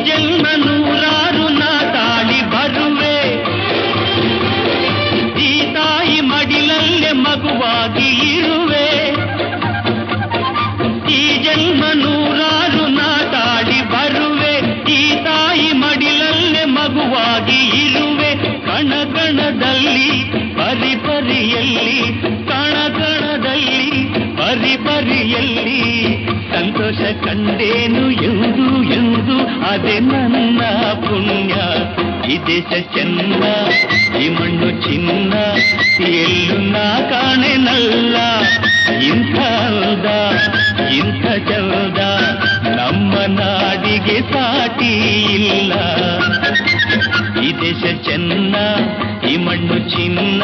ಜನ್ಮ ನೂರಾರು ನಾ ತಾಳಿ ಬರುವೆ ಈ ತಾಯಿ ಮಡಿಲಲ್ಲೇ ಮಗುವಾಗಿ ಇರುವೆ ಈ ಜನ್ಮ ನೂರಾರು ನಾ ತಾಳಿ ಬರುವೆ ಈ ತಾಯಿ ಮಡಿಲಲ್ಲೇ ಮಗುವಾಗಿ ಇರುವೆ ಕಣ ಕಣದಲ್ಲಿ ಪರಿಪರಿಯಲ್ಲಿ ಕಣ ಕಣದಲ್ಲಿ ಪರಿಪರಿಯಲ್ಲಿ ಸಂತೋಷ ಕಂಡೇನು ಎಂದು ಎಂದು ಅದೇ ನನ್ನ ಪುಣ್ಯ ಈ ದೇಶ ಚೆನ್ನ ಈ ಮಣ್ಣು ಚಿನ್ನ ಎಲ್ಲೂ ನಾ ಕಾಣೆನಲ್ಲ ಇಂಥ ಅಂದ ಇಂಥ ಚಂದ ನಮ್ಮ ನಾಡಿಗೆ ಸಾಟಿ ಇಲ್ಲ ಈ ದೇಶ ಚೆನ್ನ ಈ ಮಣ್ಣು ಚಿನ್ನ